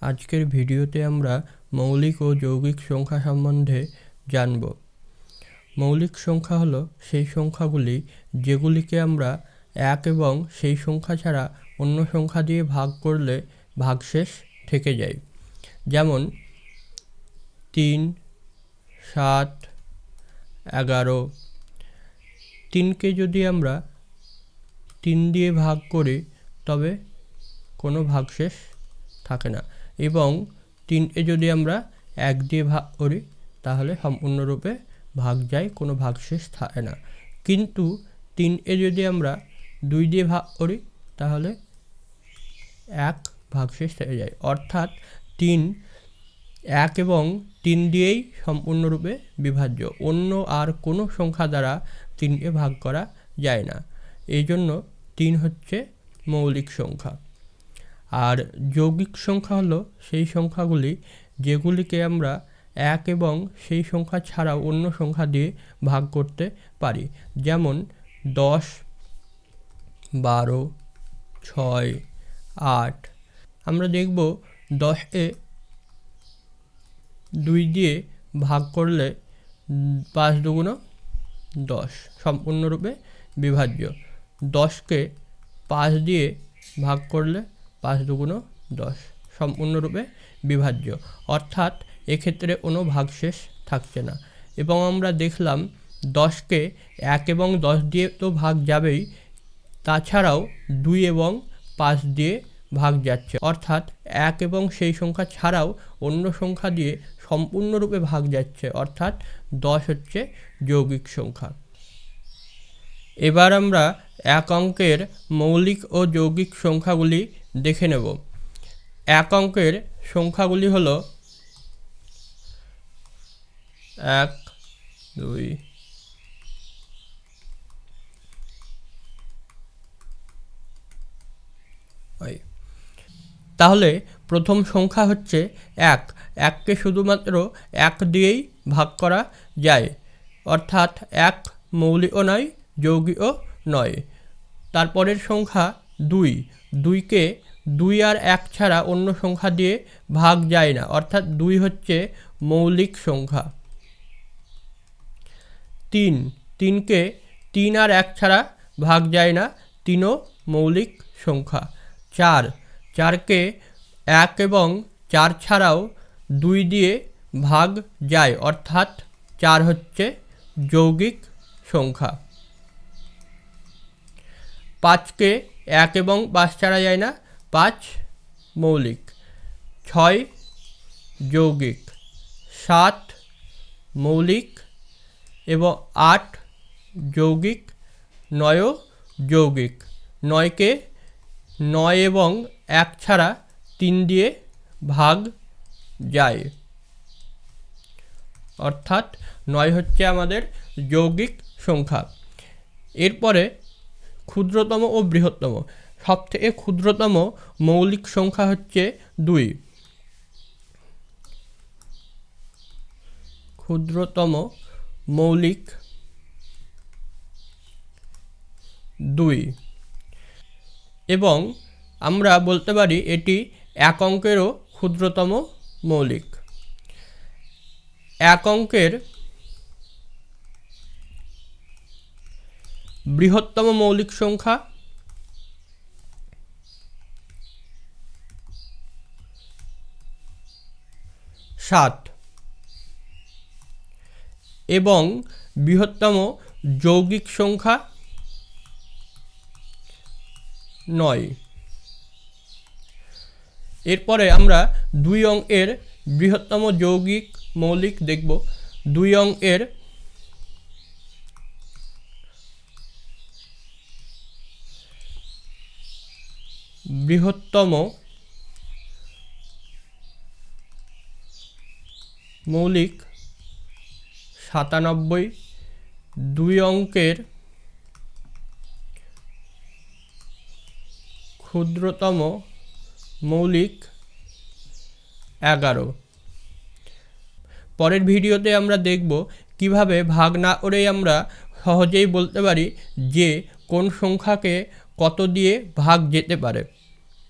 আজকের ভিডিওতে আমরা মৌলিক ও যৌগিক সংখ্যা সম্বন্ধে জানব। মৌলিক সংখ্যা হলো সেই সংখ্যাগুলি যেগুলিকে আমরা এক এবং সেই সংখ্যা ছাড়া অন্য সংখ্যা দিয়ে ভাগ করলে ভাগশেষ থেকে যায়। যেমন 3, 7, 11। 3কে যদি আমরা 3 দিয়ে ভাগ করি তবে কোনো ভাগশেষ থাকে না, এবং 3 যদি আমরা 1 দিয়ে ভাগ করি তাহলে সম্পূর্ণরূপে ভাগ যায়, কোনো ভাগশেষ থাকে না। কিন্তু 3 যদি আমরা 2 দিয়ে ভাগ করি তাহলে 1 ভাগশেষ থেকে যায়, অর্থাৎ 3 1 এবং 3 দিয়েই সম্পূর্ণরূপে বিভাজ্য। অন্য আর কোনো সংখ্যা দ্বারা 3কে ভাগ করা যায় না। এই জন্য 3 হচ্ছে মৌলিক সংখ্যা। আর যৌগিক সংখ্যা হলো সেই সংখ্যাগুলি যেগুলিকে আমরা 1 এবং সেই সংখ্যা ছাড়াও অন্য সংখ্যা দিয়ে ভাগ করতে পারি। যেমন 10, 12, 6, 8। আমরা দেখব 10-কে 2 দিয়ে ভাগ করলে 5 দুগুণ 10 সম্পূর্ণরূপে বিভাজ্য। 10কে 5 দিয়ে ভাগ করলে 5 দুগুণ 10 সম্পূর্ণরূপে বিভাজ্য, অর্থাৎ এক্ষেত্রে কোনো ভাগশেষ থাকছে না। এবং আমরা দেখলাম 10কে 1 এবং 10 দিয়ে তো ভাগ যাবেই, তাছাড়াও 2 এবং 5 দিয়ে ভাগ যাচ্ছে, অর্থাৎ 1 এবং সেই সংখ্যা ছাড়াও অন্য সংখ্যা দিয়ে সম্পূর্ণরূপে ভাগ যাচ্ছে, অর্থাৎ 10 হচ্ছে যৌগিক সংখ্যা। এবার আমরা এক অঙ্কের মৌলিক ও যৌগিক সংখ্যাগুলি দেখে নেব। এক অঙ্কের সংখ্যাগুলি হলো 1, 2, 3। তাহলে প্রথম সংখ্যা হচ্ছে 1। 1কে শুধুমাত্র 1 দিয়েই ভাগ করা যায়, অর্থাৎ 1 মৌলিকও নয়, যৌগিকও নয়। তারপরের সংখ্যা 2। 2কে 2 আর 1 ছাড়া অন্য সংখ্যা দিয়ে ভাগ যায় না, অর্থাৎ 2 হচ্ছে মৌলিক সংখ্যা। 3। 3কে 3 আর 1 ছাড়া ভাগ যায় না, 3ও মৌলিক সংখ্যা। 4। 4কে 1 এবং 4 ছাড়াও 2 দিয়ে ভাগ যায়, অর্থাৎ 4 হচ্ছে যৌগিক সংখ্যা। 5কে 1 এবং 5 ছাড়া যায় না, 5 মৌলিক। 6 যৌগিক। 7 মৌলিক এবং 8 যৌগিক। 9ও যৌগিক। 9কে 9 এবং 1 ছাড়া 3 দিয়ে ভাগ যায়, অর্থাৎ 9 হচ্ছে আমাদের যৌগিক সংখ্যা। এরপরে ক্ষুদ্রতম ও বৃহত্তম। সবথেকে ক্ষুদ্রতম মৌলিক সংখ্যা হচ্ছে 2। ক্ষুদ্রতম মৌলিক 2, এবং আমরা বলতে পারি এটি এক অঙ্কেরও ক্ষুদ্রতম মৌলিক। এক অঙ্কের বৃহত্তম মৌলিক সংখ্যা 7, এবং বৃহত্তম যৌগিক সংখ্যা 9। এরপরে আমরা 2 অঙ্কের বৃহত্তম যৌগিক মৌলিক দেখব। 2 অঙ্কের বৃহত্তম মৌলিক 97। 2 অঙ্কের ক্ষুদ্রতম মৌলিক 11। পরের ভিডিওতে আমরা দেখব কিভাবে ভাগ না করেই আমরা সহজেই বলতে পারি যে কোন সংখ্যাকে কত দিয়ে ভাগ যেতে পারে।